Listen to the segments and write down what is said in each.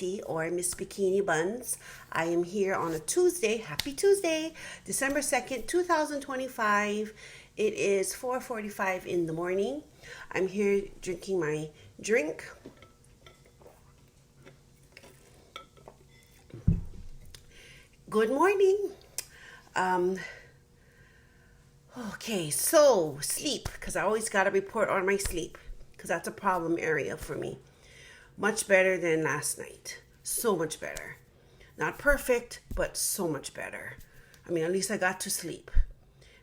Christy, or Miss Bikini Buns. I am here on a Tuesday. Happy Tuesday, December 2nd, 2025. It is 4:45 in the morning. I'm here drinking my drink. Good morning. Okay, so sleep, because I always got to report on my sleep, because that's a problem area for me. Much better than last night. So much better. Not perfect, but so much better. I mean, at least I got to sleep.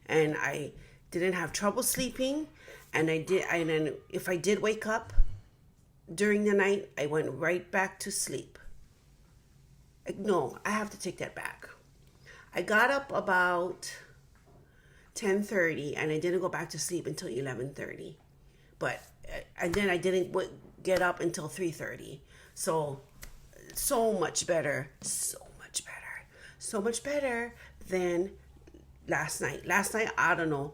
And I didn't have trouble sleeping. And then if I did wake up during the night, I went right back to sleep. No, I have to take that back. I got up about 10:30 and I didn't go back to sleep until 11:30. And then I didn't get up until 3:30. So much better. So much better than last night. Last night, I don't know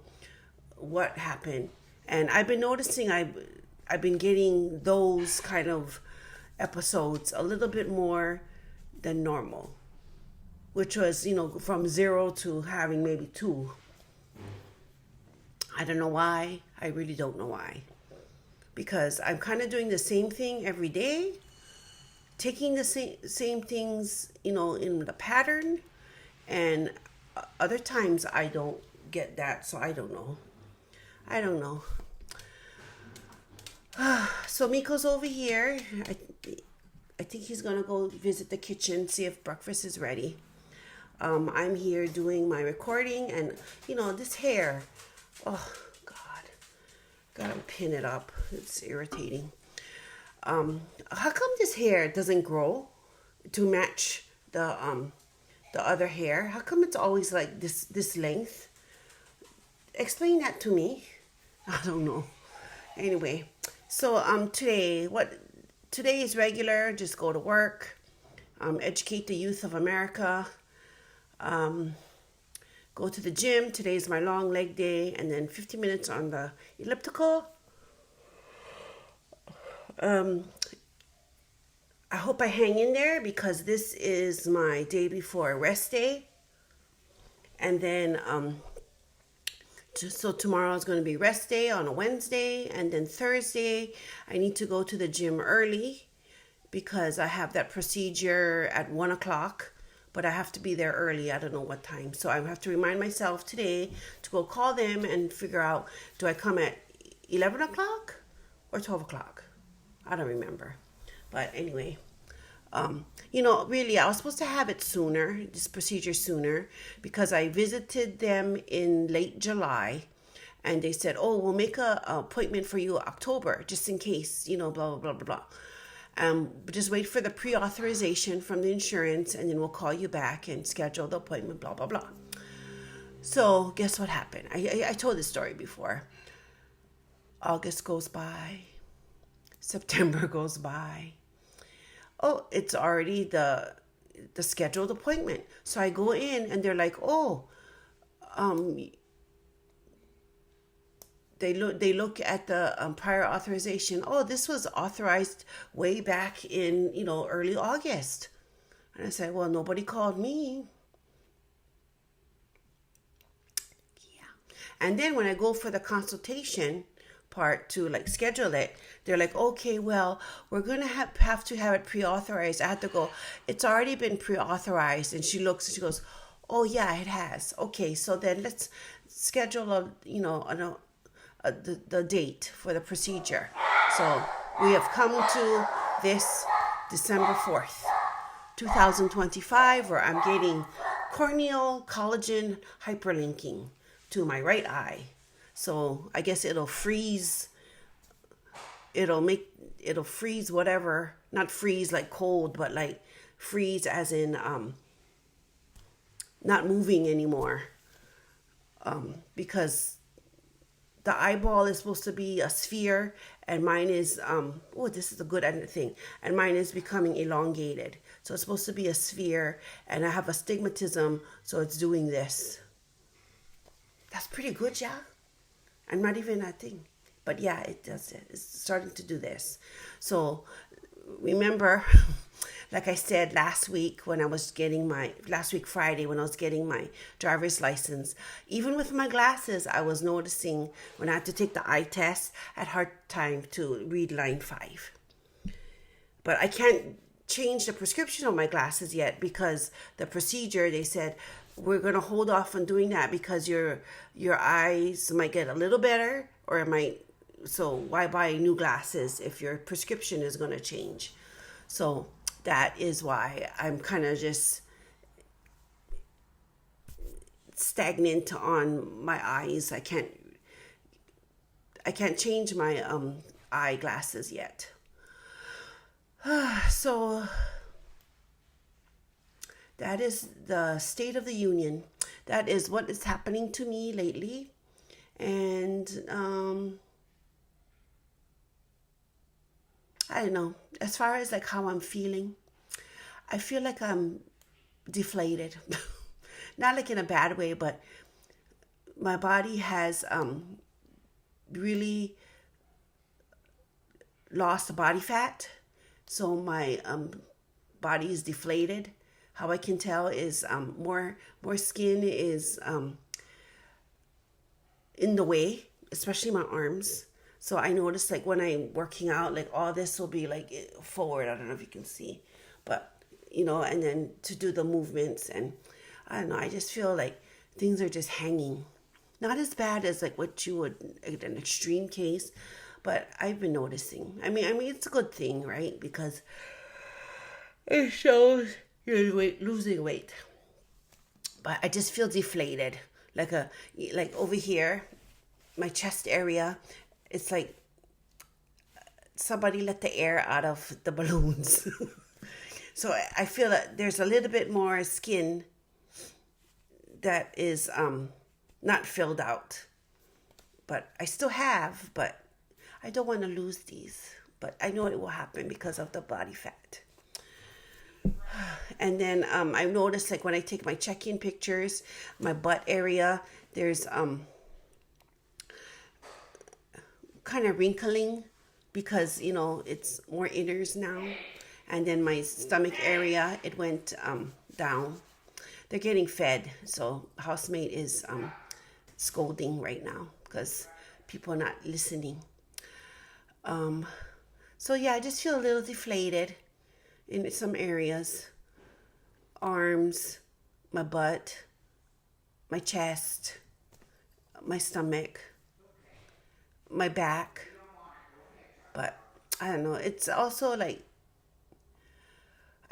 what happened. And I've been noticing I've been getting those kind of episodes a little bit more than normal, which was, from 0 to having maybe 2. I don't know why. I really don't know why. Because I'm kind of doing the same thing every day, taking the same things, in the pattern, and other times I don't get that, so I don't know. So Miko's over here. I think he's gonna go visit the kitchen, see if breakfast is ready. I'm here doing my recording, and this hair. Oh God, gotta pin it up. It's irritating. How come this hair doesn't grow to match the other hair? How come it's always like this length? Explain that to me. I don't know. Anyway, so today is regular. Just go to work, educate the youth of America. Go to the gym. Today's my long leg day, and then 50 minutes on the elliptical. I hope I hang in there because this is my day before rest day. And then, so tomorrow is going to be rest day on a Wednesday. And then Thursday, I need to go to the gym early because I have that procedure at 1 o'clock. But I have to be there early. I don't know what time. So I have to remind myself today to go call them and figure out, do I come at 11 o'clock or 12 o'clock? I don't remember. But anyway, really, I was supposed to have it sooner, this procedure sooner, because I visited them in late July. And they said, oh, we'll make an appointment for you October, just in case, blah, blah, blah, blah, blah. Just wait for the pre-authorization from the insurance, and then we'll call you back and schedule the appointment, blah, blah, blah. So guess what happened? I told this story before. August goes by. September goes by. Oh, it's already the scheduled appointment. So I go in and they're like, They look at the prior authorization. Oh, this was authorized way back in, early August. And I said, well, nobody called me. Yeah. And then when I go for the consultation part to schedule it, they're like, okay, well, we're going to have to have it pre-authorized. I had to go, it's already been pre-authorized. And she looks and she goes, oh yeah, it has. Okay, so then let's schedule the date for the procedure. So we have come to this December 4th, 2025, where I'm getting corneal collagen hyperlinking to my right eye. So I guess it'll freeze whatever, not freeze like cold, but like freeze as in not moving anymore. Because the eyeball is supposed to be a sphere, and mine is, this is a good thing, and mine is becoming elongated. So it's supposed to be a sphere, and I have astigmatism, so it's doing this. That's pretty good, yeah? I'm not even a thing. But yeah, it does it. It's starting to do this. So remember, like I said last week when I was getting last week Friday when I was getting my driver's license, even with my glasses, I was noticing when I had to take the eye test, I had a hard time to read line 5. But I can't change the prescription on my glasses yet because the procedure, they said, we're going to hold off on doing that because your eyes might get a little better or it might, so why buy new glasses if your prescription is going to change? So that is why I'm kind of just stagnant on my eyes. I can't change my eyeglasses yet. So that is the state of the union. That is what is happening to me lately. And I don't know. As far as like how I'm feeling, I feel like I'm deflated. Not like in a bad way, but my body has really lost body fat. So my body is deflated. How I can tell is more skin is in the way, especially my arms. So I notice like when I'm working out, like all this will be like forward. I don't know if you can see, but you know, and then to do the movements, and I don't know, I just feel like things are just hanging. Not as bad as like what you would in an extreme case, but I've been noticing. I mean, it's a good thing, right? Because it shows you're losing weight. But I just feel deflated. Like over here, my chest area, it's like somebody let the air out of the balloons. So I feel that there's a little bit more skin that is not filled out. But I still have, but I don't want to lose these. But I know it will happen because of the body fat. And then I've noticed like when I take my check-in pictures, my butt area, there's kind of wrinkling because, you know, it's more inners now. And then my stomach area, it went down. They're getting fed. So housemate is scolding right now because people are not listening. So yeah, I just feel a little deflated in some areas. Arms, my butt, my chest, my stomach, my back. But I don't know, it's also like,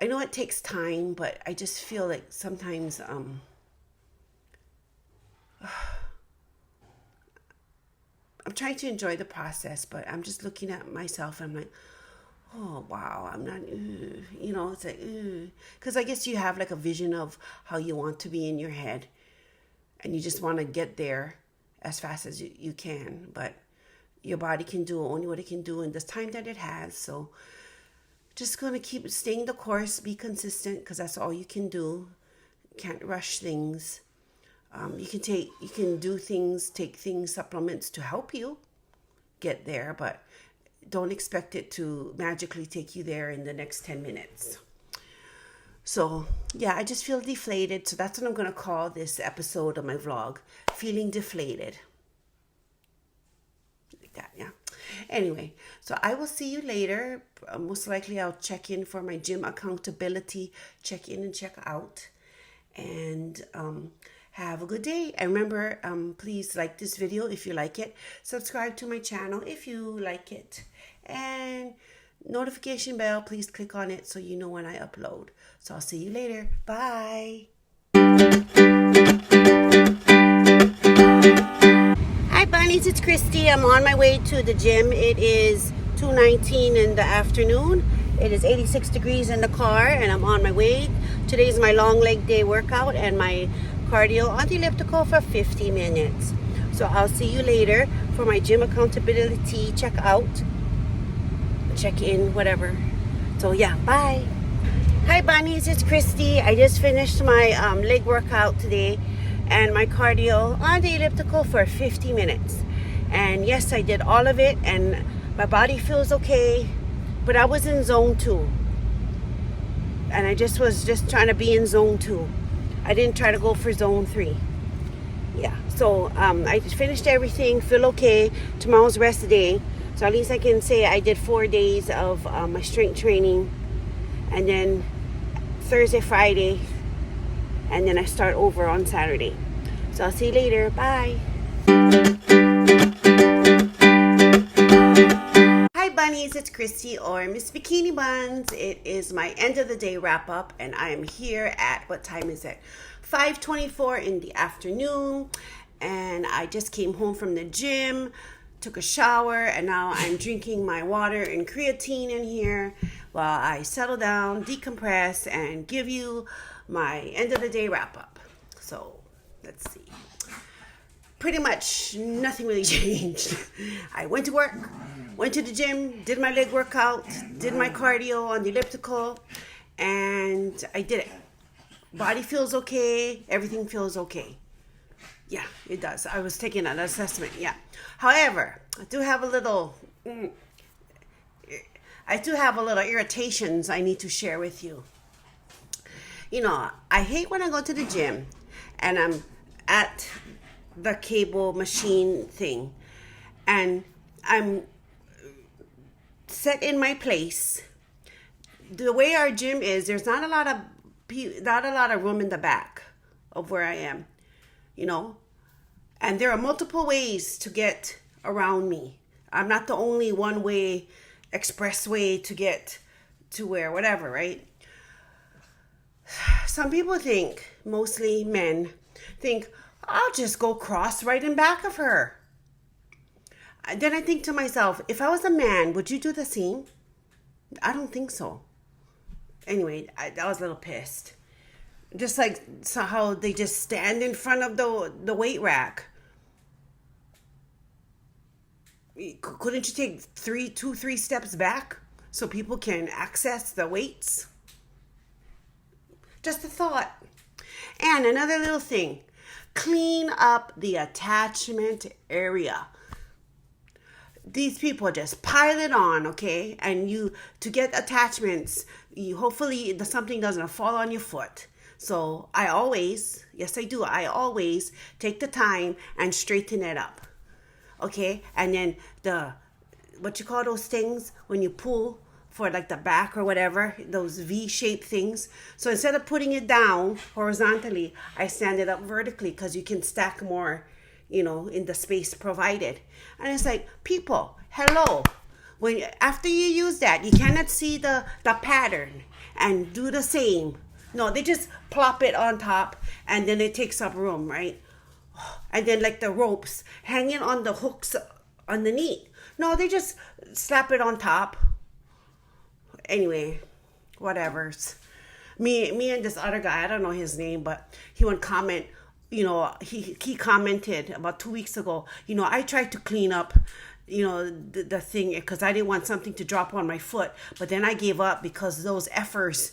I know it takes time, but I just feel like sometimes I'm trying to enjoy the process, but I'm just looking at myself and I'm like, oh, wow, I'm not, you know, it's like, because I guess you have like a vision of how you want to be in your head and you just want to get there as fast as you can, but your body can do only what it can do in this time that it has. So just going to keep staying the course, be consistent, because that's all you can do. Can't rush things. You can take things, supplements to help you get there, but don't expect it to magically take you there in the next 10 minutes. So yeah, I just feel deflated. So that's what I'm going to call this episode of my vlog, Feeling Deflated. Like that, yeah. Anyway, so I will see you later. Most likely I'll check in for my gym accountability, check in and check out. And have a good day. And remember, please like this video if you like it. Subscribe to my channel if you like it. And notification bell, please click on it so you know when I upload. So I'll see you later. Bye. Hi bunnies, it's Christy. I'm on my way to the gym. It is 2:19 in the afternoon. It is 86 degrees in the car and I'm on my way. Today's my long leg day workout and my cardio on the elliptical for 50 minutes. So I'll see you later for my gym accountability check out, check in, whatever. So yeah, bye. Hi bunnies, it's Christy. I just finished my leg workout today and my cardio on the elliptical for 50 minutes. And yes, I did all of it and my body feels okay, but I was in zone 2. And I just was trying to be in zone 2. I didn't try to go for zone 3. Yeah, so I just finished everything, feel okay. Tomorrow's rest day, so at least I can say I did 4 days of my strength training, and then Thursday, Friday, and then I start over on Saturday. So I'll see you later. Bye. Hi bunnies, it's Christy or Miss Bikini Buns. It is my end of the day wrap up, and I am here at, what time is it? 5:24 in the afternoon, and I just came home from the gym, took a shower, and now I'm drinking my water and creatine in here while I settle down, decompress, and give you my end of the day wrap up. So let's see. Pretty much nothing really changed. I went to work, went to the gym, did my leg workout, did my cardio on the elliptical, and I did it. Body feels okay. Everything feels okay. Yeah, it does. I was taking an assessment. Yeah. However, I do have a little irritations I need to share with you. You know, I hate when I go to the gym and I'm at the cable machine thing and I'm set in my place. The way our gym is, there's not a lot of room in the back of where I am, you know, and there are multiple ways to get around me. I'm not the only one-way expressway to get to where, whatever, right? Some people think, mostly men, think, I'll just go cross right in back of her. Then I think to myself, if I was a man, would you do the same? I don't think so. Anyway, I was a little pissed. Just like how they just stand in front of the weight rack. Couldn't you take 3 steps back so people can access the weights? Just a thought. And another little thing. Clean up the attachment area. These people just pile it on, okay? And to get attachments, hopefully something doesn't fall on your foot. So I always take the time and straighten it up, okay? And then what you call those things when you pull for like the back or whatever, those V-shaped things. So instead of putting it down horizontally, I stand it up vertically because you can stack more, in the space provided. And it's like, people, hello. After you use that, you cannot see the pattern and do the same. No, they just plop it on top and then it takes up room, right? And then like the ropes hanging on the hooks underneath. No, they just slap it on top. Anyway, whatevers. Me and this other guy, I don't know his name, but he would comment, he commented about 2 weeks ago, I tried to clean up, the thing because I didn't want something to drop on my foot, but then I gave up because those effers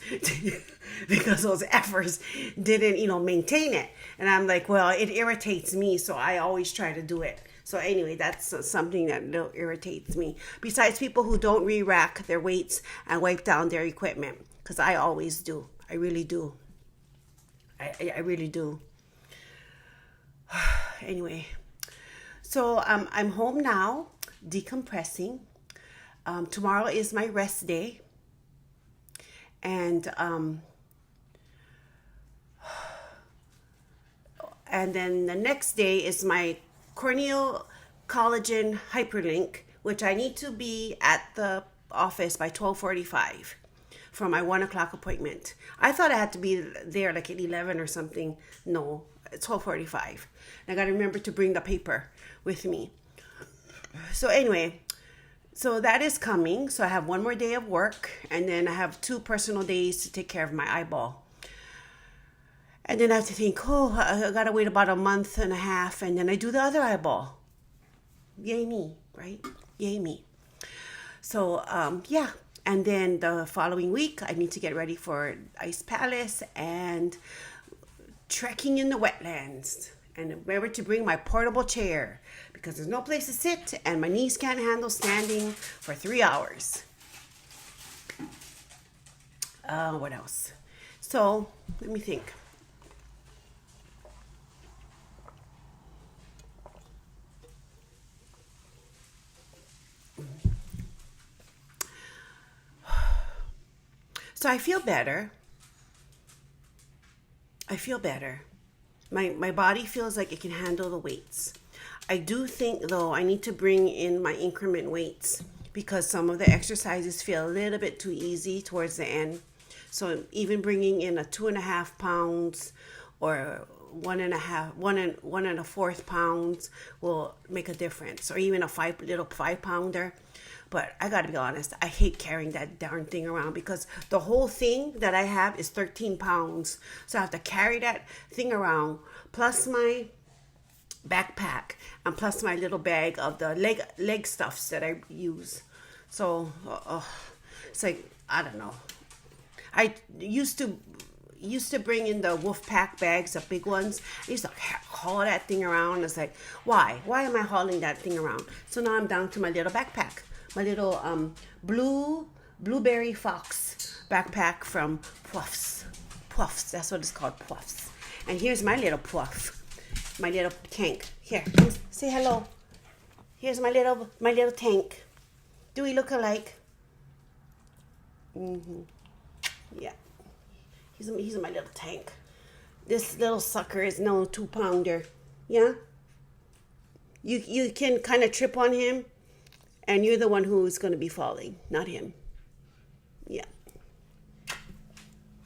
didn't, maintain it. And I'm like, well, it irritates me, so I always try to do it. So anyway, that's something that irritates me. Besides people who don't re-rack their weights and wipe down their equipment, because I always do. I really do. I really do. Anyway, so I'm home now, decompressing. Tomorrow is my rest day. And then the next day is my corneal collagen hyperlink, which I need to be at the office by 12:45 for my 1 o'clock appointment. I thought I had to be there like at 11 or something. No, it's 12:45. I got to remember to bring the paper with me. So anyway, so that is coming. So I have 1 more day of work, and then I have 2 personal days to take care of my eyeball. And then I have to think, I got to wait about a month and a half, and then I do the other eyeball. Yay me, right? Yay me. So, yeah. And then the following week, I need to get ready for Ice Palace and trekking in the wetlands. And remember to bring my portable chair because there's no place to sit and my knees can't handle standing for 3 hours. What else? So let me think. So I feel better. I feel better. My body feels like it can handle the weights. I do think though I need to bring in my increment weights because some of the exercises feel a little bit too easy towards the end. So even bringing in a 2.5 pounds or one and a fourth pounds will make a difference, or even a little 5 pounder. But I gotta be honest, I hate carrying that darn thing around because the whole thing that I have is 13 pounds. So I have to carry that thing around, plus my backpack, and plus my little bag of the leg stuffs that I use. So it's like, I don't know. I used to bring in the wolf pack bags, the big ones. I used to haul that thing around. It's like, why am I hauling that thing around? So now I'm down to my little backpack, my little blueberry fox backpack from Puffs. That's what it's called, Puffs. And here's my little puff, my little tank. Here, come say hello. Here's my little tank. Do we look alike? Yeah. He's my little tank. This little sucker is no 2 pounder. Yeah? You can kind of trip on him, and you're the one who's going to be falling, not him. Yeah.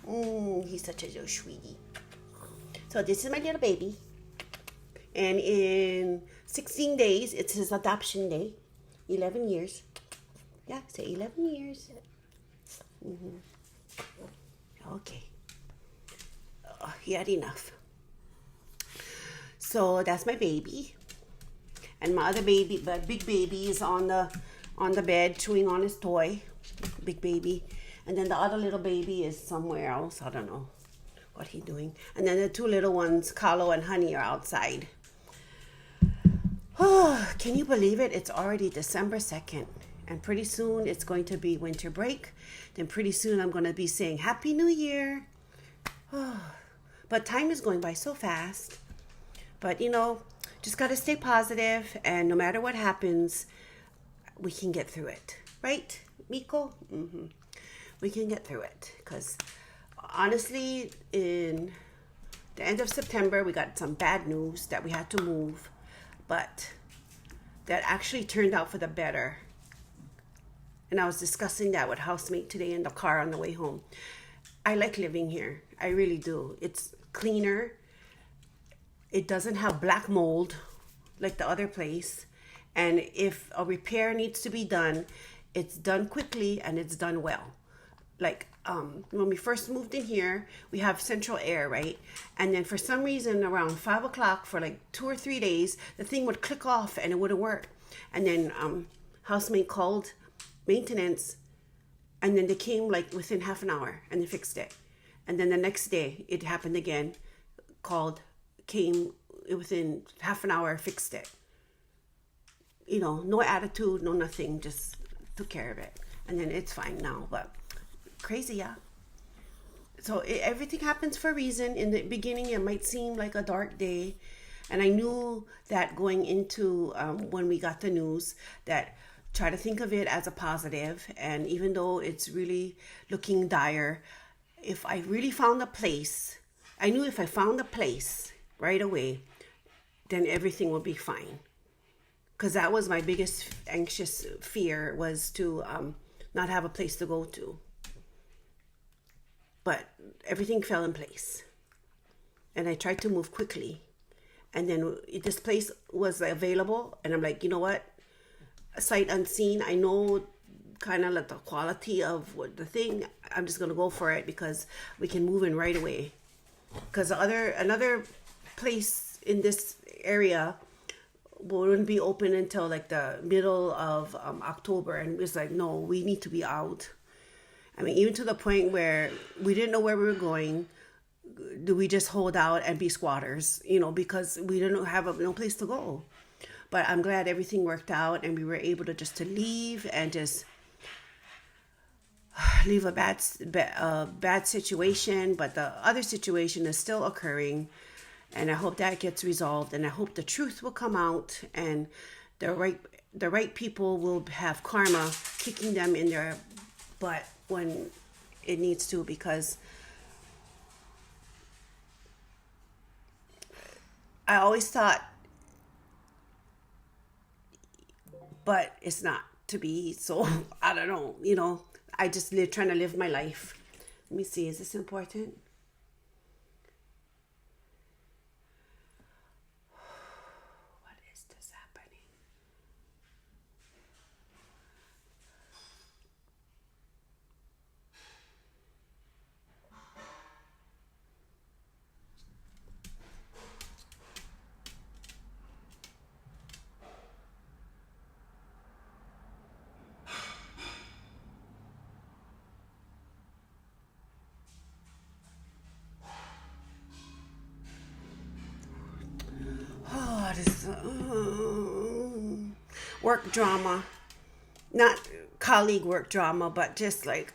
He's such a little sweetie. So this is my little baby. And in 16 days, it's his adoption day. 11 years. Yeah, say 11 years. Okay. He had enough. So that's my baby. And my other baby, but big baby, is on the bed chewing on his toy. Big baby. And then the other little baby is somewhere else. I don't know what he's doing. And then the two little ones, Carlo and Honey, are outside. Oh, can you believe it? It's already December 2nd. And pretty soon it's going to be winter break. Then pretty soon I'm going to be saying Happy New Year. Oh, but time is going by so fast. But, just got to stay positive. And no matter what happens, we can get through it. Right, Miko? We can get through it. Because honestly, in the end of September, we got some bad news that we had to move. But that actually turned out for the better. And I was discussing that with housemate today in the car on the way home. I like living here. I really do. It's cleaner. It doesn't have black mold like the other place. And if a repair needs to be done, it's done quickly and it's done well. Like when we first moved in here, we have central air, right? And then for some reason around 5 o'clock for like 2 or 3 days, the thing would click off and it wouldn't work. And then housemate called maintenance, and then they came like within half an hour and they fixed it. And then the next day it happened again, came within half an hour, fixed it. No attitude, no nothing, just took care of it. And then it's fine now. But crazy, yeah. So everything happens for a reason. In the beginning it might seem like a dark day, and I knew that going into when we got the news, that try to think of it as a positive. And even though it's really looking dire, if I really found a place, I knew if I found a place right away, then everything would be fine. Because that was my biggest anxious fear, was to not have a place to go to. But everything fell in place. And I tried to move quickly. And then this place was available. And I'm like, you know what? Sight unseen. I know kind of like the quality of what the thing. I'm just going to go for it because we can move in right away. Because another place in this area wouldn't be open until like the middle of October. And it's like, no, we need to be out. I mean, even to the point where we didn't know where we were going. Do we just hold out and be squatters, because we didn't have no place to go. But I'm glad everything worked out and we were able to leave and just, leave a bad situation, but the other situation is still occurring, and I hope that gets resolved, and I hope the truth will come out, and the right people will have karma kicking them in their butt when it needs to, because I always thought, but it's not to be. So I don't know. I just trying to live my life. Let me see. Is this important? What is this happening? Oh, this work drama. Not colleague work drama, but just like,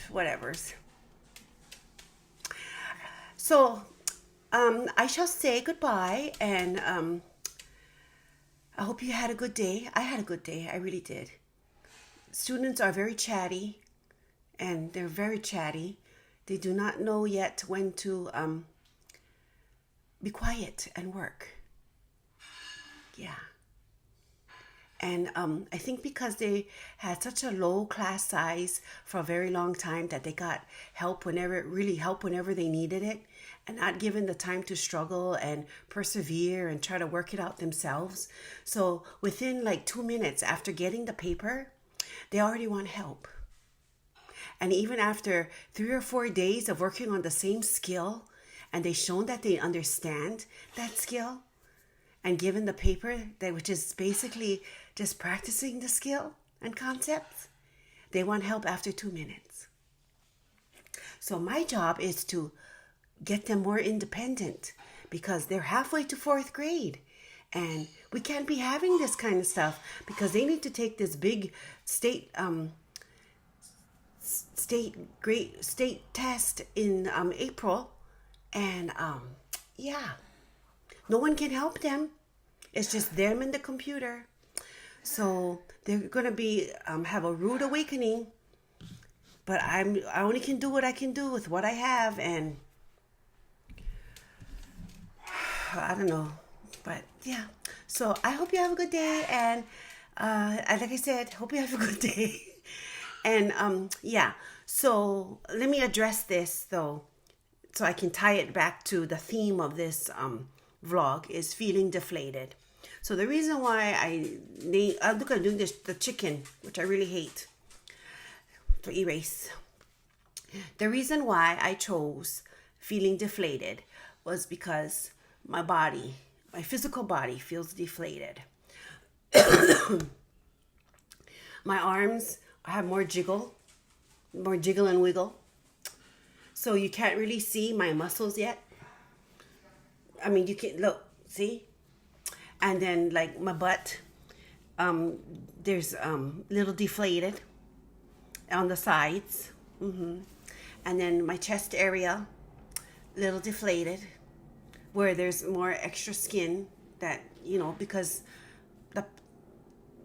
whatever's. So, I shall say goodbye, and I hope you had a good day. I had a good day. I really did. Students are very chatty, and they're very chatty. They do not know yet when to be quiet and work. Yeah. And I think because they had such a low class size for a very long time, that they got help whenever they needed it, and not given the time to struggle and persevere and try to work it out themselves. So within like 2 minutes after getting the paper, they already want help. And even after 3 or 4 days of working on the same skill, and they've shown that they understand that skill, and given the paper, which is basically just practicing the skill and concepts, they want help after 2 minutes. So my job is to get them more independent, because they're halfway to 4th grade. And we can't be having this kind of stuff, because they need to take this big state test in April. And no one can help them. It's just them and the computer. So they're gonna be have a rude awakening. But I only can do what I can do with what I have, and I don't know. But yeah. So I hope you have a good day, and like I said, hope you have a good day. And yeah. So let me address this though, so I can tie it back to the theme of this vlog, is feeling deflated. So the reason why I'm looking at doing this, the chicken, which I really hate, to erase. The reason why I chose feeling deflated was because my physical body feels deflated. My arms have more jiggle and wiggle. So you can't really see my muscles yet. I mean, you can look, see? And then like my butt, there's little deflated on the sides. And then my chest area, little deflated, where there's more extra skin that, because the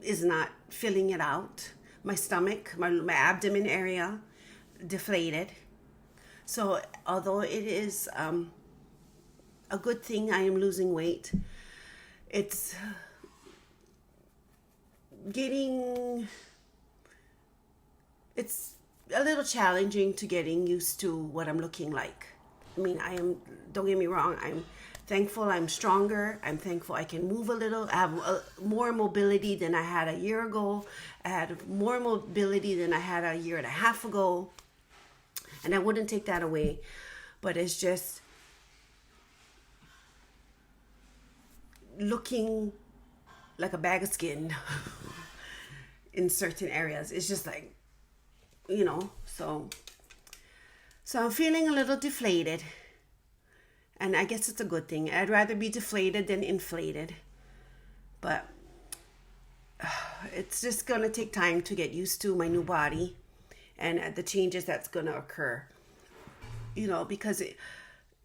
is not filling it out. My stomach, my abdomen area, deflated. So although it is a good thing I am losing weight, it's a little challenging to getting used to what I'm looking like. I mean, don't get me wrong, I'm thankful I'm stronger. I'm thankful I can move a little. I have more mobility than I had a year ago. I had more mobility than I had a year and a half ago. And I wouldn't take that away. But it's just looking like a bag of skin in certain areas. It's just like, so I'm feeling a little deflated. And I guess it's a good thing. I'd rather be deflated than inflated. But it's just gonna take time to get used to my new body and the changes that's gonna occur. Because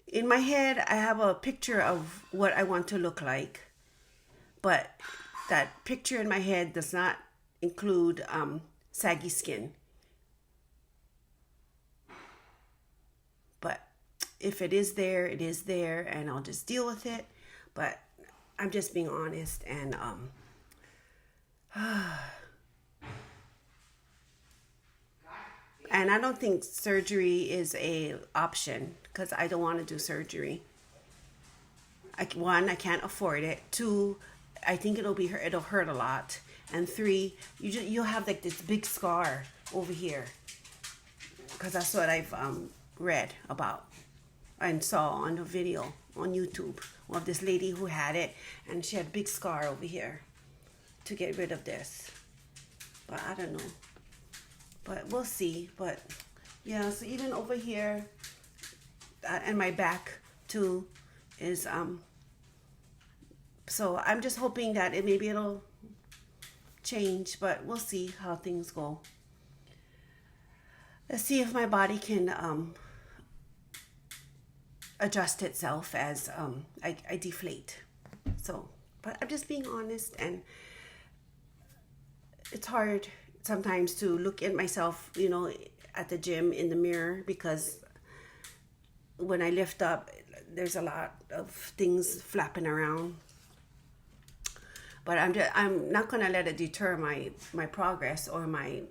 in my head I have a picture of what I want to look like, but that picture in my head does not include saggy skin. But if it is there, it is there, and I'll just deal with it. But I'm just being honest, and and I don't think surgery is a option because I don't want to do surgery. One, I can't afford it. Two, I think it'll hurt a lot. And three, you'll have like this big scar over here because that's what I've read about and saw on a video on YouTube of this lady who had it, and she had a big scar over here to get rid of this. But I don't know. But we'll see. But yeah, so even over here and my back too is so I'm just hoping that maybe it'll change, but we'll see how things go. Let's see if my body can adjust itself as I deflate. So, but I'm just being honest, and it's hard sometimes to look at myself, at the gym in the mirror, because when I lift up, there's a lot of things flapping around. But I'm not gonna let it deter my progress or my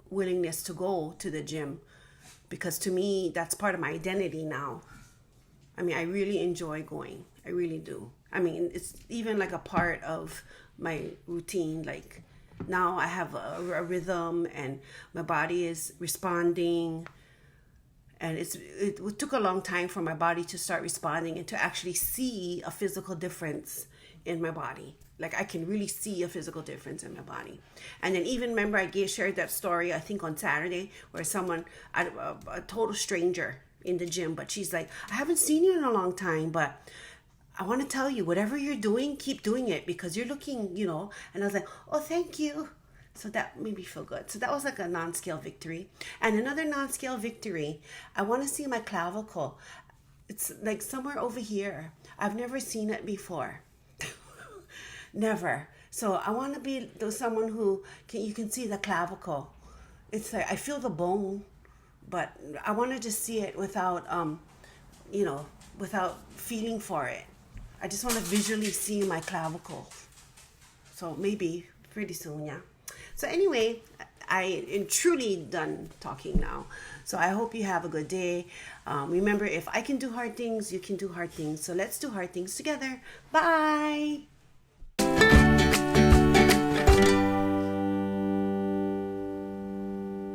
willingness to go to the gym, because to me that's part of my identity now. I mean, I really enjoy going. I really do. I mean, it's even like a part of my routine. Like now I have a rhythm and my body is responding, and it took a long time for my body to start responding and to actually see a physical difference in my body. Like I can really see a physical difference in my body. And then even remember I shared that story, I think on Saturday, where someone, a total stranger in the gym, but she's like, I haven't seen you in a long time, but I want to tell you, whatever you're doing, keep doing it because you're looking, and I was like, oh, thank you. So that made me feel good. So that was like a non-scale victory. And another non-scale victory, I want to see my clavicle. It's like somewhere over here. I've never seen it before. Never. So I want to be someone who you can see the clavicle. It's like I feel the bone, but I want to just see it without without feeling for it. I just want to visually see my clavicle. So maybe pretty soon, yeah. So anyway, I am truly done talking now. So I hope you have a good day. Remember, if I can do hard things, you can do hard things. So let's do hard things together. Bye.